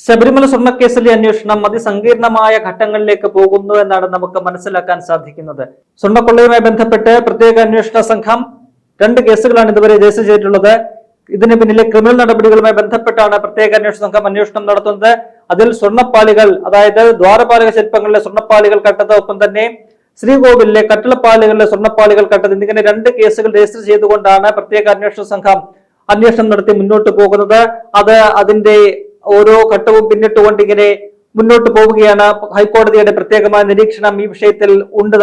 ശബരിമല സ്വർണ്ണക്കേസിലെ അന്വേഷണം അതിസങ്കീർണമായ ഘട്ടങ്ങളിലേക്ക് പോകുന്നു എന്നാണ് നമുക്ക് മനസ്സിലാക്കാൻ സാധിക്കുന്നത്. സ്വർണ്ണക്കൊള്ളയുമായി ബന്ധപ്പെട്ട് പ്രത്യേക അന്വേഷണ സംഘം 2 കേസുകളാണ് ഇതുവരെ രജിസ്റ്റർ ചെയ്തിട്ടുള്ളത്. ഇതിന് പിന്നിലെ ക്രിമിനൽ നടപടികളുമായി ബന്ധപ്പെട്ടാണ് പ്രത്യേക അന്വേഷണ സംഘം അന്വേഷണം നടത്തുന്നത്. അതിൽ സ്വർണ്ണപ്പാളികൾ, അതായത് ദ്വാരപാലക ശില്പങ്ങളിലെ സ്വർണ്ണപ്പാളികൾ കട്ടത്, ഒപ്പം തന്നെ ശ്രീകോവിലിലെ കട്ടിളപ്പാളികളിലെ സ്വർണ്ണപ്പാളികൾ കട്ടത് എന്നിങ്ങനെ 2 കേസുകൾ രജിസ്റ്റർ ചെയ്തുകൊണ്ടാണ് പ്രത്യേക അന്വേഷണ സംഘം അന്വേഷണം നടത്തി മുന്നോട്ട് പോകുന്നത്. അതിന്റെ ഓരോ ഘട്ടവും പിന്നിട്ടുകൊണ്ട് ഇങ്ങനെ മുന്നോട്ട് പോവുകയാണ്. ഹൈക്കോടതിയുടെ പ്രത്യേകമായ നിരീക്ഷണം ഈ വിഷയത്തിൽ ഉണ്ട്.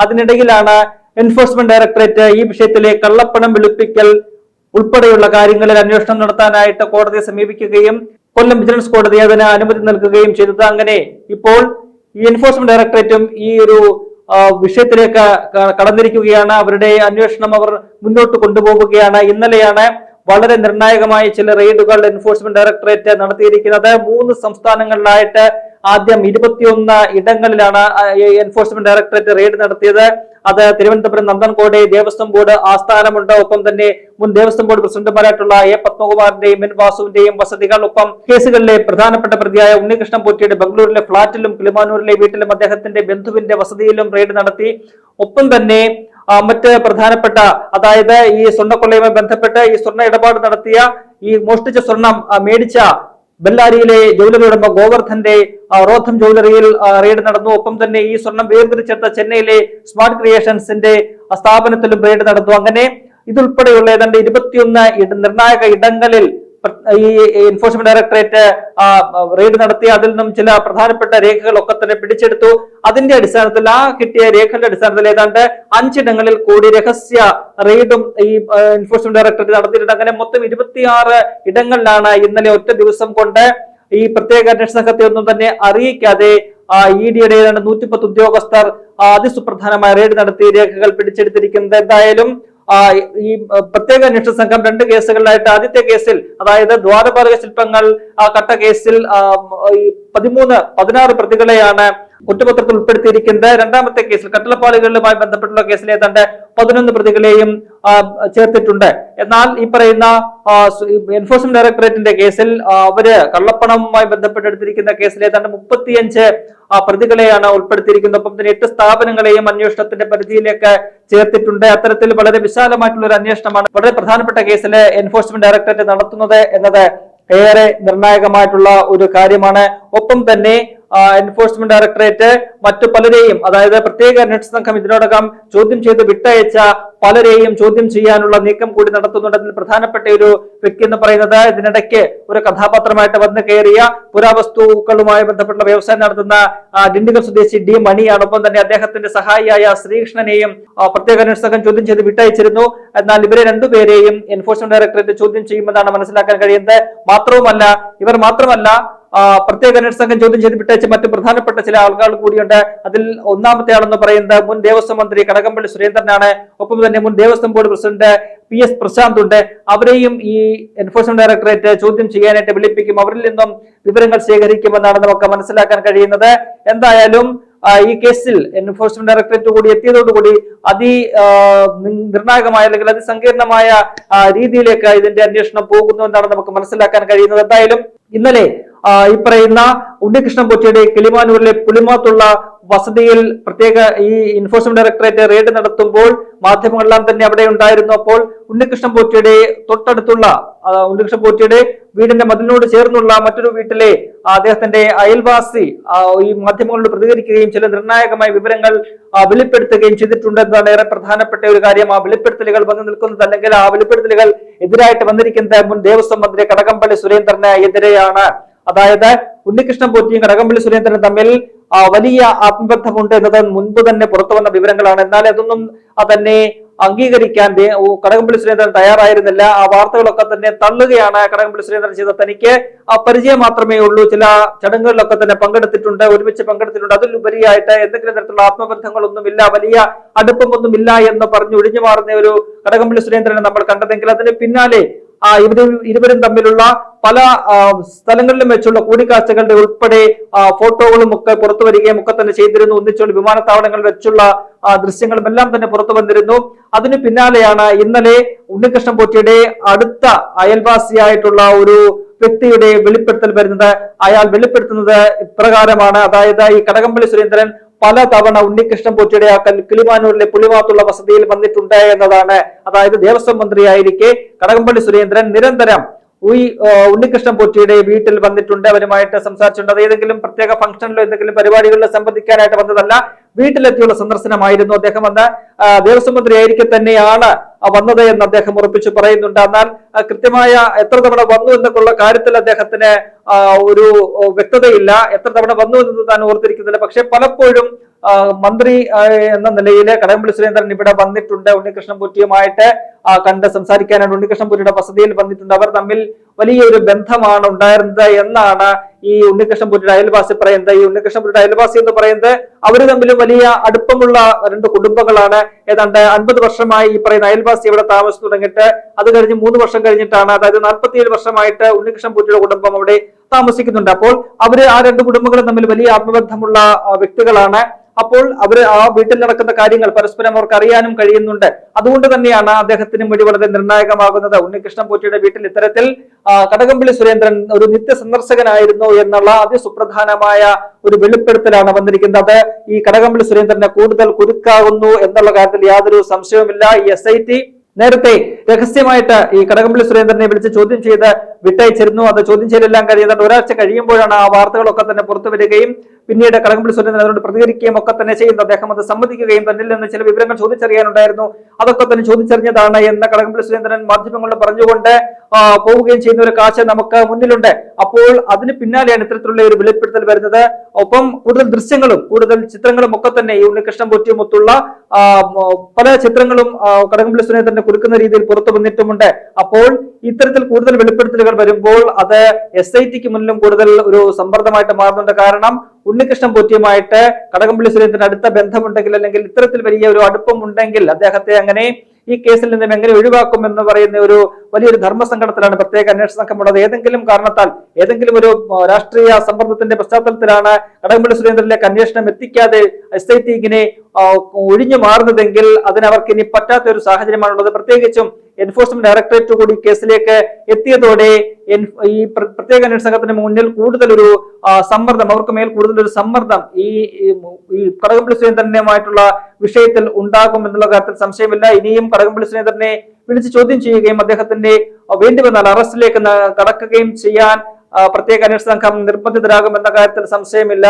അതിനിടയിലാണ് എൻഫോഴ്സ്മെന്റ് ഡയറക്ടറേറ്റ് ഈ വിഷയത്തിലെ കള്ളപ്പണം വെളുപ്പിക്കൽ ഉൾപ്പെടെയുള്ള കാര്യങ്ങളിൽ അന്വേഷണം നടത്താനായിട്ട് കോടതിയെ സമീപിക്കുകയും കൊല്ലം വിജിലൻസ് കോടതി അതിന് അനുമതി നൽകുകയും ചെയ്തത്. അങ്ങനെ ഇപ്പോൾ ഈ എൻഫോഴ്സ്മെന്റ് ഡയറക്ടറേറ്റും ഈ ഒരു വിഷയത്തിലേക്ക് കടന്നിരിക്കുകയാണ്. അവരുടെ അന്വേഷണം അവർ മുന്നോട്ട് കൊണ്ടുപോവുകയാണ്. ഇന്നലെയാണ് വളരെ നിർണായകമായ ചില റെയ്ഡുകൾ എൻഫോഴ്സ്മെന്റ് ഡയറക്ടറേറ്റ് നടത്തിയിരിക്കുന്നത്. 3 സംസ്ഥാനങ്ങളിലായിട്ട് ആദ്യം 21 ഇടങ്ങളിലാണ് എൻഫോഴ്സ്മെന്റ് ഡയറക്ടറേറ്റ് റെയ്ഡ് നടത്തിയത്. അത് തിരുവനന്തപുരം നന്ദൻകോട് ദേവസ്വം ബോർഡ് ആസ്ഥാനമുണ്ട്. ഒപ്പം തന്നെ മുൻ ദേവസ്വം ബോർഡ് പ്രസിഡന്റുമാരായിട്ടുള്ള എ പത്മകുമാറിന്റെയും എൻ വാസുവിന്റെയും വസതികൾ, ഒപ്പം കേസുകളിലെ പ്രധാനപ്പെട്ട പ്രതിയായ ഉണ്ണികൃഷ്ണൻ പോറ്റിയുടെ ബംഗളൂരിലെ ഫ്ളാറ്റിലും കിളിമാനൂരിലെ വീട്ടിലും അദ്ദേഹത്തിന്റെ ബന്ധുവിന്റെ വസതിയിലും റെയ്ഡ് നടത്തി. ഒപ്പം തന്നെ മറ്റ് പ്രധാനപ്പെട്ട, അതായത് ഈ സ്വർണ്ണക്കൊള്ളയുമായി ബന്ധപ്പെട്ട് ഈ സ്വർണ്ണ ഇടപാട് നടത്തിയ, ഈ മോഷ്ടിച്ച സ്വർണം മേടിച്ച ബെല്ലാരിയിലെ ജ്വല്ലറി ഉടമ ഗോവർദ്ധന്റെ റോഥം ജ്വല്ലറിയിൽ റെയ്ഡ് നടന്നു. ഒപ്പം തന്നെ ഈ സ്വർണം വേർതിരിച്ചെടുത്ത ചെന്നൈയിലെ സ്മാർട്ട് ക്രിയേഷൻസിന്റെ സ്ഥാപനത്തിലും റെയ്ഡ് നടന്നു. അങ്ങനെ ഇതുൾപ്പെടെയുള്ള ഏതാണ്ട് 21 നിർണായക ഇടങ്ങളിൽ ഈ എൻഫോഴ്സ്മെന്റ് ഡയറക്ടറേറ്റ് റെയ്ഡ് നടത്തി. അതിൽ നിന്നും ചില പ്രധാനപ്പെട്ട രേഖകളൊക്കെ തന്നെ പിടിച്ചെടുത്തു. അതിന്റെ അടിസ്ഥാനത്തിൽ കിട്ടിയ രേഖകളുടെ അടിസ്ഥാനത്തിൽ ഏതാണ്ട് 5 ഇടങ്ങളിൽ കൂടി രഹസ്യ റെയ്ഡും ഈ എൻഫോഴ്സ്മെന്റ് ഡയറക്ടറേറ്റ് നടത്തിയിട്ടുണ്ട്. അങ്ങനെ മൊത്തം 26 ഇടങ്ങളിലാണ് ഇന്നലെ ഒറ്റ ദിവസം കൊണ്ട് ഈ പ്രത്യേക അന്വേഷണ സംഘത്തെ ഒന്നും തന്നെ അറിയിക്കാതെ EDയുടെ 110 ഉദ്യോഗസ്ഥർ അതിസുപ്രധാനമായ റെയ്ഡ് നടത്തി രേഖകൾ പിടിച്ചെടുത്തിരിക്കുന്നത്. എന്തായാലും ഈ പ്രത്യേക അന്വേഷണ സംഘം 2 കേസുകളിലായിട്ട്, ആദ്യത്തെ കേസിൽ, അതായത് ദ്വാരപാലക ശില്പങ്ങൾ കട്ട കേസിൽ 16 പ്രതികളെയാണ് കുറ്റപത്രത്തിൽ ഉൾപ്പെടുത്തിയിരിക്കുന്നത്. രണ്ടാമത്തെ കേസിൽ കട്ടിളപ്പാളികളുമായി ബന്ധപ്പെട്ടുള്ള കേസിൽ ഏതാണ്ട് 11 പ്രതികളെയും ചേർത്തിട്ടുണ്ട്. എന്നാൽ ഈ പറയുന്ന എൻഫോഴ്സ്മെന്റ് ഡയറക്ടറേറ്റിന്റെ കേസിൽ അവര് കള്ളപ്പണവുമായി ബന്ധപ്പെട്ടെടുത്തിരിക്കുന്ന കേസിൽ ഏതാണ്ട് 35 പ്രതികളെയാണ് ഉൾപ്പെടുത്തിയിരിക്കുന്നത്. ഒപ്പം തന്നെ 8 സ്ഥാപനങ്ങളെയും അന്വേഷണത്തിന്റെ പരിധിയിലേക്ക് ചേർത്തിട്ടുണ്ട്. അത്തരത്തിൽ വളരെ വിശാലമായിട്ടുള്ള ഒരു അന്വേഷണമാണ് വളരെ പ്രധാനപ്പെട്ട കേസിൽ എൻഫോഴ്സ്മെന്റ് ഡയറക്ടറേറ്റ് നടത്തുന്നത് എന്നത് ഏറെ നിർണായകമായിട്ടുള്ള ഒരു കാര്യമാണ്. ഒപ്പം തന്നെ എൻഫോഴ്സ്മെന്റ് ഡയറക്ടറേറ്റ് മറ്റു പലരെയും, അതായത് പ്രത്യേക അന്വേഷണ സംഘം ഇതിനോടകം ചോദ്യം ചെയ്ത് വിട്ടയച്ച പലരെയും ചോദ്യം ചെയ്യാനുള്ള നീക്കം കൂടി നടത്തുന്നുണ്ട്. അതിൽ പ്രധാനപ്പെട്ട ഒരു വ്യക്തി എന്ന് പറയുന്നത് ഇതിനിടയ്ക്ക് ഒരു കഥാപാത്രമായിട്ട് വന്നു കയറിയ പുരാവസ്തുക്കളുമായി ബന്ധപ്പെട്ട വ്യവസായം നടത്തുന്ന ഡിണ്ടിഗൽ സ്വദേശി ഡി മണിയാണ്. ഒപ്പം തന്നെ അദ്ദേഹത്തിന്റെ സഹായിയായ ശ്രീകൃഷ്ണനെയും പ്രത്യേക അന്വേഷണ സംഘം ചോദ്യം ചെയ്ത് വിട്ടയച്ചിരുന്നു. എന്നാൽ ഇവരെ 2 പേരെയും എൻഫോഴ്സ്മെന്റ് ഡയറക്ടറേറ്റ് ചോദ്യം ചെയ്യുമെന്നാണ് മനസ്സിലാക്കാൻ കഴിയുന്നത്. ഇവർ മാത്രമല്ല പ്രത്യേക അന്വേഷണ സംഘം ചോദ്യം ചെയ്ത് വിട്ടയച്ച മറ്റു പ്രധാനപ്പെട്ട ചില ആളുകൾ കൂടിയുണ്ട്. അതിൽ ഒന്നാമത്തെ ആളെന്ന് പറയുന്നത് മുൻ ദേവസ്വം മന്ത്രി കടകംപള്ളി സുരേന്ദ്രനാണ്. ഒപ്പം തന്നെ മുൻ Devaswom board president PS Prasanth ഉണ്ട്. അവരെയും ഈ എൻഫോഴ്സ്മെന്റ് ഡയറക്ടറേറ്റ് ചോദ്യം ചെയ്യാനായിട്ട് വിളിപ്പിക്കും. അവരിൽ നിന്നും വിവരങ്ങൾ ശേഖരിക്കുമെന്നാണ് നമുക്ക് മനസ്സിലാക്കാൻ കഴിയുന്നത്. എന്തായാലും ഈ കേസിൽ എൻഫോഴ്സ്മെന്റ് ഡയറക്ടറേറ്റ് കൂടി എത്തിയതോടുകൂടി നിർണായകമായ അല്ലെങ്കിൽ അതിസങ്കീർണമായ രീതിയിലേക്ക് ഇതിന്റെ അന്വേഷണം പോകുന്നു എന്നാണ് നമുക്ക് മനസ്സിലാക്കാൻ കഴിയുന്നത്. എന്തായാലും ഇന്നലെ ഈ പറയുന്ന ഉണ്ണികൃഷ്ണൻ പോറ്റിയുടെ കിളിമാനൂരിലെ പുളിമാത്തുള്ള വസതിയിൽ പ്രത്യേക ഈ എൻഫോഴ്സ്മെന്റ് ഡയറക്ടറേറ്റ് റെയ്ഡ് നടത്തുമ്പോൾ മാധ്യമങ്ങളെല്ലാം തന്നെ അവിടെ ഉണ്ടായിരുന്നു. അപ്പോൾ ഉണ്ണികൃഷ്ണൻ പോറ്റിയുടെ തൊട്ടടുത്തുള്ള ഉണ്ണികൃഷ്ണൻ പോറ്റിയുടെ വീടിന്റെ മതിലിനോട് ചേർന്നുള്ള മറ്റൊരു വീട്ടിലെ അദ്ദേഹത്തിന്റെ അയൽവാസി ഈ മാധ്യമങ്ങളോട് പ്രതികരിക്കുകയും ചില നിർണായകമായ വിവരങ്ങൾ വെളിപ്പെടുത്തുകയും ചെയ്തിട്ടുണ്ട് എന്നതാണ് ഏറെ പ്രധാനപ്പെട്ട ഒരു കാര്യം. ആ വെളിപ്പെടുത്തലുകൾ വന്നു നിൽക്കുന്നത്, അല്ലെങ്കിൽ ആ വെളിപ്പെടുത്തലുകൾ എതിരായിട്ട് വന്നിരിക്കുന്നത് മുൻ ദേവസ്വം മന്ത്രി കടകംപള്ളി സുരേന്ദ്രന് എതിരെയാണ്. അതായത് ഉണ്ണികൃഷ്ണൻ പോറ്റിയും കടകംപള്ളി സുരേന്ദ്രനും തമ്മിൽ വലിയ ആത്മബന്ധമുണ്ട് എന്നത് മുൻപ് തന്നെ പുറത്തു വന്ന വിവരങ്ങളാണ്. എന്നാൽ അതൊന്നും തന്നെ അംഗീകരിക്കാൻ കടകംപള്ളി സുരേന്ദ്രൻ തയ്യാറായിരുന്നില്ല. ആ വാർത്തകളൊക്കെ തന്നെ തള്ളുകയാണ് കടകംപള്ളി സുരേന്ദ്രൻ ചെയ്തത്. തനിക്ക് പരിചയം മാത്രമേ ഉള്ളൂ, ചില ചടങ്ങുകളിലൊക്കെ തന്നെ പങ്കെടുത്തിട്ടുണ്ട്, ഒരുമിച്ച് പങ്കെടുത്തിട്ടുണ്ട്, അതിലുപരിയായിട്ട് എന്തെങ്കിലും തരത്തിലുള്ള ആത്മബന്ധങ്ങളൊന്നുമില്ല, വലിയ അടുപ്പമൊന്നുമില്ല എന്ന് പറഞ്ഞ് ഒഴിഞ്ഞു മാറുന്ന ഒരു കടകംപള്ളി സുരേന്ദ്രനെ നമ്മൾ കണ്ടതെങ്കിൽ അതിന് പിന്നാലെ ഇരുവരും തമ്മിലുള്ള പല സ്ഥലങ്ങളിലും വെച്ചുള്ള കൂടിക്കാഴ്ചകളുടെ ഉൾപ്പെടെ ഫോട്ടോകളും ഒക്കെ പുറത്തു വരികയും ഒക്കെ തന്നെ ചെയ്തിരുന്നു. ഒന്നിച്ചുള്ള വിമാനത്താവളങ്ങളിൽ വെച്ചുള്ള ദൃശ്യങ്ങളും എല്ലാം തന്നെ പുറത്തു വന്നിരുന്നു. അതിന് പിന്നാലെയാണ് ഇന്നലെ ഉണ്ണികൃഷ്ണൻ പോറ്റിയുടെ അടുത്ത അയൽവാസിയായിട്ടുള്ള ഒരു വ്യക്തിയുടെ വെളിപ്പെടുത്തൽ വരുന്നത്. അയാൾ വെളിപ്പെടുത്തുന്നത് ഇപ്രകാരമാണ്. അതായത് ഈ കടകംപള്ളി സുരേന്ദ്രൻ പല തവണ ഉണ്ണികൃഷ്ണൻ പോറ്റിയുടെ കിളിമാനൂരിലെ പുളിമാത്തുള്ള വസതിയിൽ വന്നിട്ടുണ്ട് എന്നതാണ്. അതായത് ദേവസ്വം മന്ത്രിയായിരിക്കെ കടകംപള്ളി സുരേന്ദ്രൻ നിരന്തരം ഉണ്ണികൃഷ്ണൻ പോറ്റിയുടെ വീട്ടിൽ വന്നിട്ടുണ്ട്, അവരുമായിട്ട് സംസാരിച്ചിട്ടുണ്ട്. അത് ഏതെങ്കിലും പ്രത്യേക ഫംഗ്ഷനിലോ എന്തെങ്കിലും പരിപാടികളിൽ സംബന്ധിക്കാനായിട്ട് വന്നതല്ല, വീട്ടിലെത്തിയുള്ള സന്ദർശനമായിരുന്നു. അദ്ദേഹം അന്ന് ദേവസ്വം മന്ത്രിയായിരിക്കെ തന്നെയാണ് വന്നത് എന്ന് അദ്ദേഹം ഉറപ്പിച്ചു പറയുന്നുണ്ട്. എന്നാൽ കൃത്യമായ എത്ര തവണ വന്നു എന്നൊക്കെയുള്ള കാര്യത്തിൽ അദ്ദേഹത്തിന് ഒരു വ്യക്തതയില്ല. എത്ര തവണ വന്നു എന്നത് താൻ ഓർത്തിരിക്കുന്നില്ല. പക്ഷെ പലപ്പോഴും മന്ത്രി എന്ന നിലയിൽ കടകംപള്ളി സുരേന്ദ്രൻ ഇവിടെ വന്നിട്ടുണ്ട്. ഉണ്ണികൃഷ്ണൻ പോറ്റിയുമായിട്ട് കണ്ട് സംസാരിക്കാനാണ് ഉണ്ണികൃഷ്ണൻ പോറ്റിയുടെ വസതിയിൽ വന്നിട്ടുണ്ട്. അവർ തമ്മിൽ വലിയൊരു ബന്ധമാണ് ഉണ്ടായിരുന്നത് എന്നാണ് ഈ ഉണ്ണികൃഷ്ണൻ പോറ്റിയുടെ അയൽവാസി പറയുന്നത്. ഈ ഉണ്ണികൃഷ്ണൻ പോറ്റിയുടെ അയൽവാസി എന്ന് പറയുന്നത് അവര് തമ്മിലും വലിയ അടുപ്പമുള്ള രണ്ട് കുടുംബങ്ങളാണ്. ഏതാണ്ട് 50 വർഷമായി ഈ പറയുന്ന അയൽവാസി ഇവിടെ താമസിച്ചു തുടങ്ങിയിട്ട് അത് കഴിഞ്ഞ് 3 വർഷം കഴിഞ്ഞിട്ടാണ്, അതായത് 47 വർഷമായിട്ട് ഉണ്ണികൃഷ്ണൻ പോറ്റിയുടെ കുടുംബം അവിടെ താമസിക്കുന്നുണ്ട്. അപ്പോൾ അവര് ആ രണ്ട് കുടുംബങ്ങളും തമ്മിൽ വലിയ ആത്മബന്ധമുള്ള വ്യക്തികളാണ്. അപ്പോൾ അവര് ആ വീട്ടിൽ നടക്കുന്ന കാര്യങ്ങൾ പരസ്പരം അവർക്ക് അറിയാനും കഴിയുന്നുണ്ട്. അതുകൊണ്ട് തന്നെയാണ് അദ്ദേഹത്തിനും വേണ്ടി വളരെ നിർണായകമാകുന്നത്. ഉണ്ണികൃഷ്ണൻ പോറ്റിയുടെ വീട്ടിൽ ഇത്തരത്തിൽ കടകംപള്ളി സുരേന്ദ്രൻ ഒരു നിത്യ സന്ദർശകനായിരുന്നു എന്നുള്ള അതിസുപ്രധാനമായ ഒരു വെളിപ്പെടുത്തലാണ് വന്നിരിക്കുന്നത്. ഈ കടകംപള്ളി സുരേന്ദ്രനെ കൂടുതൽ കുരുക്കാകുന്നു എന്നുള്ള കാര്യത്തിൽ യാതൊരു സംശയവുമില്ല. ഈ SIT നേരത്തെ രഹസ്യമായിട്ട് ഈ കടകംപള്ളി സുരേന്ദ്രനെ വിളിച്ച് ചോദ്യം ചെയ്ത് വിട്ടയച്ചിരുന്നു. അത് ചോദ്യം ചെയ്തെല്ലാം കഴിയുന്നുണ്ട്. ഒരാഴ്ച കഴിയുമ്പോഴാണ് ആ വാർത്തകളൊക്കെ തന്നെ പുറത്തു വരികയും പിന്നീട് കടകംപള്ളി സുരേന്ദ്രൻ അതിനോട് പ്രതികരിക്കുകയും ഒക്കെ തന്നെ ചെയ്യുന്നത്. അദ്ദേഹം അത് സമ്മതിക്കുകയും തന്നിൽ നിന്ന് ചില വിവരങ്ങൾ ചോദിച്ചറിയാനുണ്ടായിരുന്നു, അതൊക്കെ തന്നെ ചോദിച്ചറിഞ്ഞതാണ് എന്ന് കടകംപള്ളി സുരേന്ദ്രൻ മാധ്യമങ്ങളോട് പറഞ്ഞുകൊണ്ട് പോവുകയും ചെയ്യുന്ന ഒരു കാഴ്ച നമുക്ക് മുന്നിലുണ്ട്. അപ്പോൾ അതിന് പിന്നാലെയാണ് ഇത്തരത്തിലുള്ള ഒരു വെളിപ്പെടുത്തൽ വരുന്നത്. ഒപ്പം കൂടുതൽ ദൃശ്യങ്ങളും കൂടുതൽ ചിത്രങ്ങളും ഒക്കെ തന്നെ ഈ ഉണ്ണികൃഷ്ണൻ പോറ്റിയുമൊത്തുള്ള പല ചിത്രങ്ങളും കടകംപള്ളി സുരേന്ദ്രനെ കുറുക്കുന്ന രീതിയിൽ പുറത്തു വന്നിട്ടുമുണ്ട്. അപ്പോൾ ഇത്തരത്തിൽ കൂടുതൽ വെളിപ്പെടുത്തലുകൾ വരുമ്പോൾ അത് SITക്ക് മുന്നിലും കൂടുതൽ ഒരു സമ്മർദ്ദമായിട്ട് മാറുന്നുണ്ട്. കാരണം ഉണ്ണികൃഷ്ണൻ പോറ്റിയുമായിട്ട് കടകംപള്ളി സുരേന്ദ്രന് അടുത്ത ബന്ധമുണ്ടെങ്കിൽ അല്ലെങ്കിൽ ഇത്തരത്തിൽ വലിയ ഒരു അടുപ്പം ഉണ്ടെങ്കിൽ അദ്ദേഹത്തെ അങ്ങനെ ഈ കേസിൽ നിന്നും എങ്ങനെ ഒഴിവാക്കും എന്ന് പറയുന്ന ഒരു വലിയൊരു ധർമ്മസങ്കടത്തിലാണ് പ്രത്യേക അന്വേഷണ സംഘമുള്ളത്. ഏതെങ്കിലും കാരണത്താൽ ഏതെങ്കിലും ഒരു രാഷ്ട്രീയ സമ്മർദ്ദത്തിന്റെ പശ്ചാത്തലത്തിലാണ് കടകംപള്ളി സുരേന്ദ്രനിലേക്ക് അന്വേഷണം എത്തിക്കാതെ SIT ഇങ്ങനെ ഒഴിഞ്ഞു മാറുന്നതെങ്കിൽ അതിനവർക്ക് ഇനി പറ്റാത്ത ഒരു സാഹചര്യമാണുള്ളത്. പ്രത്യേകിച്ചും എൻഫോഴ്സ്മെന്റ് ഡയറക്ടറേറ്റ് കൂടി കേസിലേക്ക് എത്തിയതോടെ ഈ പ്രത്യേക അന്വേഷണ സംഘത്തിന് മുന്നിൽ കൂടുതൽ ഒരു സമ്മർദ്ദം, അവർക്ക് മേൽ കൂടുതൽ ഒരു സമ്മർദ്ദം ഈ കടകംപള്ളി സുരേന്ദ്രനുമായിട്ടുള്ള വിഷയത്തിൽ ഉണ്ടാകും എന്നുള്ള കാര്യത്തിൽ സംശയമില്ല. ഇനിയും കടകംപള്ളി സുരേന്ദ്രനെ വിളിച്ച് ചോദ്യം ചെയ്യുകയും അദ്ദേഹത്തിന്റെ വേണ്ടിവന്നാൽ അറസ്റ്റിലേക്ക് കടക്കുകയും ചെയ്യാൻ പ്രത്യേക അന്വേഷണ സംഘം നിർബന്ധിതരാകും എന്ന കാര്യത്തിൽ സംശയമില്ല.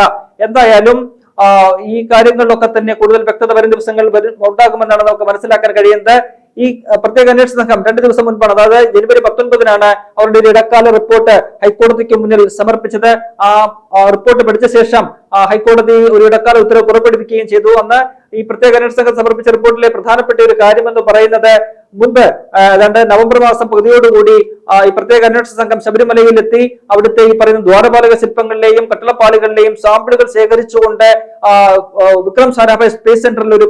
എന്തായാലും ഈ കാര്യങ്ങളിലൊക്കെ തന്നെ കൂടുതൽ വ്യക്തത വരും ദിവസങ്ങൾ ഉണ്ടാകുമെന്നാണ് നമുക്ക് മനസ്സിലാക്കാൻ കഴിയുന്നത്. ഈ പ്രത്യേക അന്വേഷണ സംഘം 2 ദിവസം മുൻപാണ്, അതായത് ജനുവരി 19 അവരുടെ ഒരു ഇടക്കാല റിപ്പോർട്ട് ഹൈക്കോടതിക്ക് മുന്നിൽ സമർപ്പിച്ചത്. ആ റിപ്പോർട്ട് പഠിച്ച ശേഷം ഹൈക്കോടതി ഒരു ഇടക്കാല ഉത്തരവ് പുറപ്പെടുവിക്കുകയും ചെയ്തു. അന്ന് ഈ പ്രത്യേക അന്വേഷണ സംഘം സമർപ്പിച്ച റിപ്പോർട്ടിലെ പ്രധാനപ്പെട്ട ഒരു കാര്യമെന്ന് പറയുന്നത് മുൻപ് ഏതാണ്ട് നവംബർ മാസം പകുതിയോടുകൂടി ഈ പ്രത്യേക അന്വേഷണ സംഘം ശബരിമലയിലെത്തി അവിടുത്തെ ഈ പറയുന്ന ദ്വാരപാലക ശില്പങ്ങളിലെയും കട്ടളപ്പാളികളിലെയും സാമ്പിളുകൾ ശേഖരിച്ചുകൊണ്ട് വിക്രം സാരാഭായ് സ്പേസ് സെന്ററിൽ ഒരു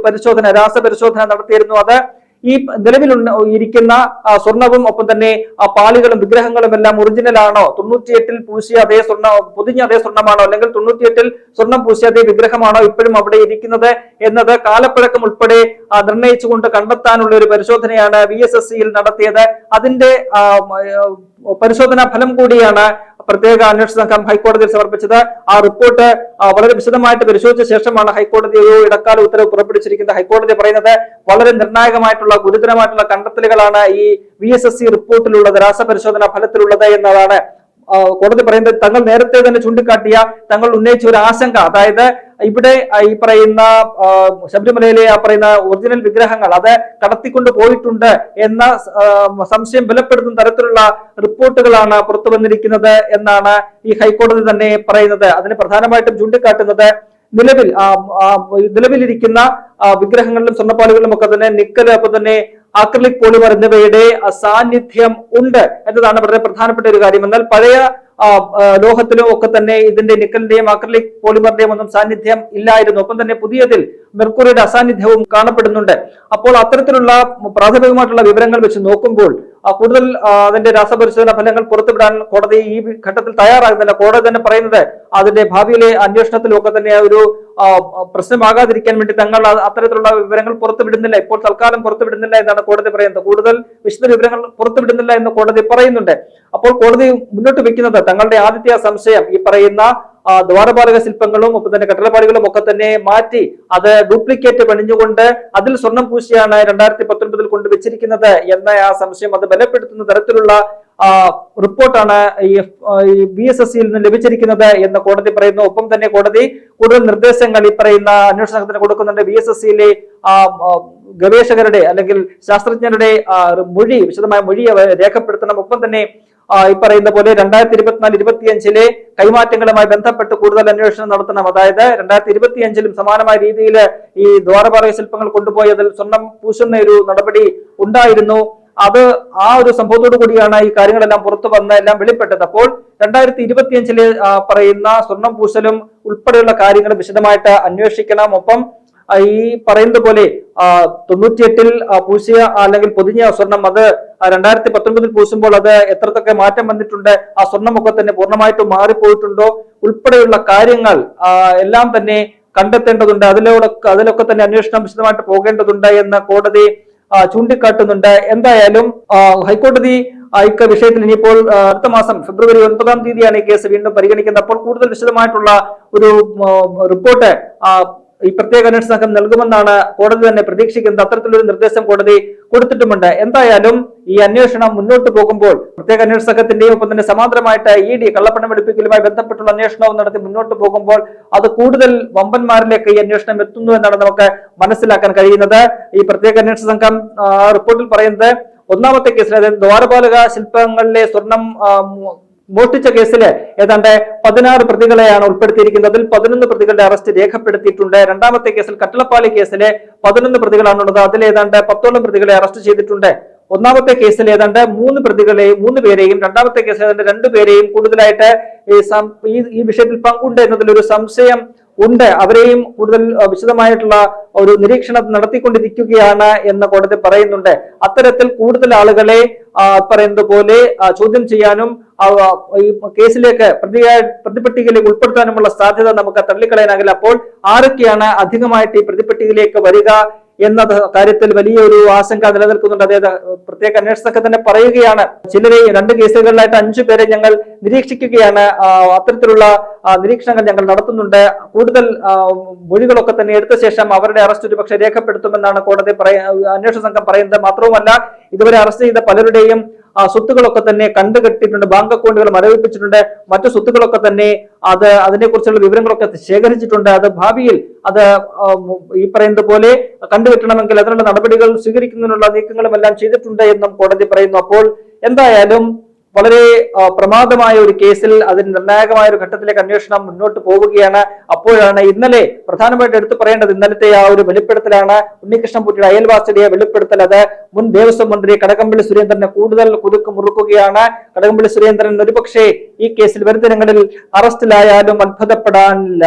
രാസപരിശോധന നടത്തിയിരുന്നു. അത് ഈ നിലവിൽ ഇരിക്കുന്ന സ്വർണവും ഒപ്പം തന്നെ ആ പാളികളും വിഗ്രഹങ്ങളും എല്ലാം ഒറിജിനൽ ആണോ, 98-ൽ പൂശിയ അതേ പൊതിഞ്ഞ അതേ സ്വർണ്ണമാണോ, അല്ലെങ്കിൽ 98-ൽ സ്വർണം പൂശിയ അതേ വിഗ്രഹമാണോ ഇപ്പോഴും അവിടെ ഇരിക്കുന്നത് എന്നത് കാലപ്പഴക്കം ഉൾപ്പെടെ നിർണയിച്ചുകൊണ്ട് കണ്ടെത്താനുള്ള ഒരു പരിശോധനയാണ് VSSCയിൽ നടത്തിയത്. അതിന്റെ പരിശോധനാ ഫലം കൂടിയാണ് പ്രത്യേക അന്വേഷണ സംഘം ഹൈക്കോടതിയിൽ സമർപ്പിച്ചത്. ആ റിപ്പോർട്ട് വളരെ വിശദമായിട്ട് പരിശോധിച്ച ശേഷമാണ് ഹൈക്കോടതി ഒരു ഇടക്കാല ഉത്തരവ് പുറപ്പെടുവിച്ചിരിക്കുന്നത്. ഹൈക്കോടതി പറയുന്നത് വളരെ നിർണായകമായിട്ടുള്ള ഗുരുതരമായിട്ടുള്ള കണ്ടെത്തലുകളാണ് ഈ VSSC റിപ്പോർട്ടിലുള്ളത്, രാസപരിശോധന ഫലത്തിലുള്ളത് എന്നതാണ് കോടതി പറയുന്നത്. തങ്ങൾ നേരത്തെ തന്നെ ചൂണ്ടിക്കാട്ടിയ തങ്ങൾ ഉന്നയിച്ച ഒരു ആശങ്ക, അതായത് ഇവിടെ ഈ പറയുന്ന ശബരിമലയിലെ ആ പറയുന്ന ഒറിജിനൽ വിഗ്രഹങ്ങൾ അത് കടത്തിക്കൊണ്ട് പോയിട്ടുണ്ട് എന്ന സംശയം ബലപ്പെടുത്തുന്ന തരത്തിലുള്ള റിപ്പോർട്ടുകളാണ് പുറത്തു വന്നിരിക്കുന്നത് എന്നാണ് ഈ ഹൈക്കോടതി തന്നെ പറയുന്നത്. അതിന് പ്രധാനമായിട്ടും ചൂണ്ടിക്കാട്ടുന്നത് നിലവിലിരിക്കുന്ന വിഗ്രഹങ്ങളിലും സ്വർണ്ണപ്പാളികളിലും ഒക്കെ തന്നെ നിക്കൽ, അപ്പൊ തന്നെ ആക്രിലിക് പോളിമർ എന്നിവയുടെ സാന്നിധ്യം ഉണ്ട് എന്നതാണ് വളരെ പ്രധാനപ്പെട്ട ഒരു കാര്യം. എന്നാൽ പഴയ ലോഹത്തിലും ഒക്കെ തന്നെ ഇതിന്റെ നിക്കലിന്റെയും ആക്രിലിക് പോളിമറിന്റെയും ഒന്നും സാന്നിധ്യം ഇല്ലായിരുന്നു. ഒപ്പം തന്നെ പുതിയതിൽ മെർക്കുറിയുടെ അസാന്നിധ്യവും കാണപ്പെടുന്നുണ്ട്. അപ്പോൾ അത്തരത്തിലുള്ള പ്രാഥമികമായിട്ടുള്ള വിവരങ്ങൾ വെച്ച് നോക്കുമ്പോൾ കൂടുതൽ അതിന്റെ രാസപരിശോധന ഫലങ്ങൾ പുറത്തുവിടാൻ കോടതി ഈ ഘട്ടത്തിൽ തയ്യാറാകുന്നില്ല. കോടതി തന്നെ പറയുന്നത് അതിന്റെ ഭാവിയിലെ അന്വേഷണത്തിലും ഒക്കെ തന്നെ ഒരു പ്രശ്നമാകാതിരിക്കാൻ വേണ്ടി തങ്ങൾ അത്തരത്തിലുള്ള വിവരങ്ങൾ പുറത്തുവിടുന്നില്ല, ഇപ്പോൾ തൽക്കാലം പുറത്തുവിടുന്നില്ല എന്നാണ് കോടതി പറയുന്നത്. കൂടുതൽ വിശദ വിവരങ്ങൾ പുറത്തുവിടുന്നില്ല എന്ന് കോടതി പറയുന്നുണ്ട്. അപ്പോൾ കോടതി മുന്നോട്ട് വെക്കുന്നത് തങ്ങളുടെ ആദ്യത്തെ സംശയം ഈ പറയുന്ന ദ്വാരപാലക ശില്പങ്ങളും ഒപ്പം തന്നെ കട്ടളപ്പാടികളും ഒക്കെ തന്നെ മാറ്റി അത് ഡ്യൂപ്ലിക്കേറ്റ് പണിഞ്ഞുകൊണ്ട് അതിൽ സ്വർണം പൂശിയാണ് 2019 കൊണ്ടുവച്ചിരിക്കുന്നത് എന്ന ആ സംശയം അത് ബലപ്പെടുത്തുന്ന തരത്തിലുള്ള റിപ്പോർട്ടാണ് ഈ BSSCയിൽ നിന്ന് ലഭിച്ചിരിക്കുന്നത് എന്ന് കോടതി പറയുന്നു. ഒപ്പം തന്നെ കോടതി കൂടുതൽ നിർദ്ദേശങ്ങൾ ഈ പറയുന്ന അന്വേഷണ സംഘത്തിന് കൊടുക്കുന്നുണ്ട്. BSSCയിലെ ഗവേഷകരുടെ അല്ലെങ്കിൽ ശാസ്ത്രജ്ഞരുടെ മൊഴി, വിശദമായ മൊഴി രേഖപ്പെടുത്തണം. ഒപ്പം തന്നെ ഈ പറയുന്ന പോലെ 2024-25 കൈമാറ്റങ്ങളുമായി ബന്ധപ്പെട്ട് കൂടുതൽ അന്വേഷണം നടത്തണം. അതായത് 2025 സമാനമായ രീതിയിൽ ഈ ദ്വാരപാലക ശില്പങ്ങൾ കൊണ്ടുപോയതിൽ സ്വർണം പൂശുന്ന ഒരു നടപടി ഉണ്ടായിരുന്നു. അത് ആ ഒരു സംഭവത്തോടു കൂടിയാണ് ഈ കാര്യങ്ങളെല്ലാം പുറത്തു വന്ന് എല്ലാം വെളിപ്പെട്ടത്. അപ്പോൾ 2025 പറയുന്ന സ്വർണം പൂശലും ഉൾപ്പെടെയുള്ള കാര്യങ്ങൾ വിശദമായിട്ട് അന്വേഷിക്കണം. ഒപ്പം ഈ പറയുന്നത് പോലെ 98 പൂശിയ അല്ലെങ്കിൽ പൊതിഞ്ഞ സ്വർണം അത് 2019 പൂശുമ്പോൾ അത് എത്രത്തൊക്കെ മാറ്റം വന്നിട്ടുണ്ട്, ആ സ്വർണ്ണമൊക്കെ തന്നെ പൂർണ്ണമായിട്ടും മാറിപ്പോയിട്ടുണ്ടോ ഉൾപ്പെടെയുള്ള കാര്യങ്ങൾ എല്ലാം തന്നെ കണ്ടെത്തേണ്ടതുണ്ട്. അതിലൊക്കെ തന്നെ അന്വേഷണം വിശദമായിട്ട് പോകേണ്ടതുണ്ട് എന്ന് കോടതി ചൂണ്ടിക്കാട്ടുന്നുണ്ട്. എന്തായാലും ഹൈക്കോടതി ഇക്ക വിഷയത്തിൽ ഇനിയിപ്പോൾ അടുത്ത മാസം ഫെബ്രുവരി 9 ഈ കേസ് വീണ്ടും പരിഗണിക്കുന്നത്. അപ്പോൾ കൂടുതൽ വിശദമായിട്ടുള്ള ഒരു റിപ്പോർട്ട് ഈ പ്രത്യേക അന്വേഷണ സംഘം നൽകുമെന്നാണ് കോടതി തന്നെ പ്രതീക്ഷിക്കുന്നത്. അത്തരത്തിലൊരു നിർദ്ദേശം കോടതി കൊടുത്തിട്ടുമുണ്ട്. എന്തായാലും ഈ അന്വേഷണം മുന്നോട്ട് പോകുമ്പോൾ പ്രത്യേക അന്വേഷണ സംഘത്തിന്റെയും ഒപ്പം തന്നെ സമാന്തരമായിട്ട് ED കള്ളപ്പണം വെളുപ്പിക്കലുമായി ബന്ധപ്പെട്ടുള്ള അന്വേഷണവും നടത്തി മുന്നോട്ട് പോകുമ്പോൾ അത് കൂടുതൽ വമ്പന്മാരിലേക്ക് ഈ അന്വേഷണം എത്തുന്നു എന്നാണ് നമുക്ക് മനസ്സിലാക്കാൻ കഴിയുന്നത്. ഈ പ്രത്യേക അന്വേഷണ സംഘം റിപ്പോർട്ടിൽ പറയുന്നത് ഒന്നാമത്തെ കേസിൽ, അതായത് ദ്വാരപാലക ശില്പങ്ങളിലെ സ്വർണം മോഷ്ടിച്ച കേസില് ഏതാണ്ട് 16 പ്രതികളെയാണ് ഉൾപ്പെടുത്തിയിരിക്കുന്നത്. അതിൽ 11 പ്രതികളുടെ അറസ്റ്റ് രേഖപ്പെടുത്തിയിട്ടുണ്ട്. രണ്ടാമത്തെ കേസിൽ കട്ടളപ്പാളി കേസിലെ 11 പ്രതികളാണുള്ളത്. അതിൽ ഏതാണ്ട് 10ഓളം പ്രതികളെ അറസ്റ്റ് ചെയ്തിട്ടുണ്ട്. ഒന്നാമത്തെ കേസിൽ ഏതാണ്ട് 3 പേരെയും രണ്ടാമത്തെ കേസിൽ ഏതാണ്ട് 2 പേരെയും കൂടുതലായിട്ട് ഈ വിഷയത്തിൽ പങ്കുണ്ട് എന്നതിലൊരു സംശയം ഉണ്ട്. അവരെയും കൂടുതൽ വിശദമായിട്ടുള്ള ഒരു നിരീക്ഷണം നടത്തിക്കൊണ്ടിരിക്കുകയാണ് എന്ന് കോടതി പറയുന്നുണ്ട്. അത്തരത്തിൽ കൂടുതൽ ആളുകളെ പറയുന്നത് പോലെ ചോദ്യം ചെയ്യാനും ഈ കേസിലേക്ക് പ്രതിപട്ടികയിലേക്ക് ഉൾപ്പെടുത്താനുമുള്ള സാധ്യത നമുക്ക് തള്ളിക്കളയാനാകില്ല. അപ്പോൾ ആരൊക്കെയാണ് അധികമായിട്ട് ഈ പ്രതിപട്ടികയിലേക്ക് വരിക എന്ന കാര്യത്തിൽ വലിയൊരു ആശങ്ക നിലനിൽക്കുന്നുണ്ട്. അതായത് പ്രത്യേക അന്വേഷണമൊക്കെ തന്നെ പറയുകയാണ്, ചിലരെ 2 കേസുകളിലായിട്ട് 5 പേരെ ഞങ്ങൾ നിരീക്ഷിക്കുകയാണ്, അത്തരത്തിലുള്ള നിരീക്ഷണങ്ങൾ ഞങ്ങൾ നടത്തുന്നുണ്ട്, കൂടുതൽ മൊഴികളൊക്കെ തന്നെ എടുത്ത ശേഷം അവരുടെ അറസ്റ്റ് ഒരു പക്ഷേ രേഖപ്പെടുത്തുമെന്നാണ് കോടതി അന്വേഷണ സംഘം പറയുന്നത്. മാത്രവുമല്ല, ഇതുവരെ അറസ്റ്റ് ചെയ്ത പലരുടെയും സ്വത്തുകളൊക്കെ തന്നെ കണ്ടുകെട്ടിയിട്ടുണ്ട്, ബാങ്ക് അക്കൗണ്ടുകൾ മരവിപ്പിച്ചിട്ടുണ്ട്, മറ്റു സ്വത്തുക്കളൊക്കെ തന്നെ അതിനെക്കുറിച്ചുള്ള വിവരങ്ങളൊക്കെ ശേഖരിച്ചിട്ടുണ്ട്. അത് ഭാവിയിൽ അത് ഈ പറയുന്നത് പോലെ കണ്ടുകെട്ടണമെങ്കിൽ അതിനുള്ള നടപടികൾ സ്വീകരിക്കുന്നതിനുള്ള നീക്കങ്ങളും എല്ലാം ചെയ്തിട്ടുണ്ട് എന്നും കോടതി പറയുന്നു. അപ്പോൾ എന്തായാലും വളരെ പ്രമാദമായ ഒരു കേസിൽ അതിന് നിർണായകമായ ഒരു ഘട്ടത്തിലേക്ക് അന്വേഷണം മുന്നോട്ട് പോവുകയാണ്. അപ്പോഴാണ് ഇന്നലെ പ്രധാനമായിട്ട് എടുത്തു പറയേണ്ടത് ഇന്നലത്തെ ആ ഒരു വെളിപ്പെടുത്തലാണ്. ഉണ്ണികൃഷ്ണൻപൊറ്റിയുടെ അയൽവാസിയുടെ വെളിപ്പെടുത്തൽ അത് മുൻ ദേവസ്വം മന്ത്രി കടകംപള്ളി സുരേന്ദ്രനെ കൂടുതൽ കുരുക്ക് മുറുക്കുകയാണ്. കടകംപള്ളി സുരേന്ദ്രൻ ഒരുപക്ഷെ ഈ കേസിൽ വരും ദിനങ്ങളിൽ അറസ്റ്റിലായാലും അത്ഭുതപ്പെടാനില്ല.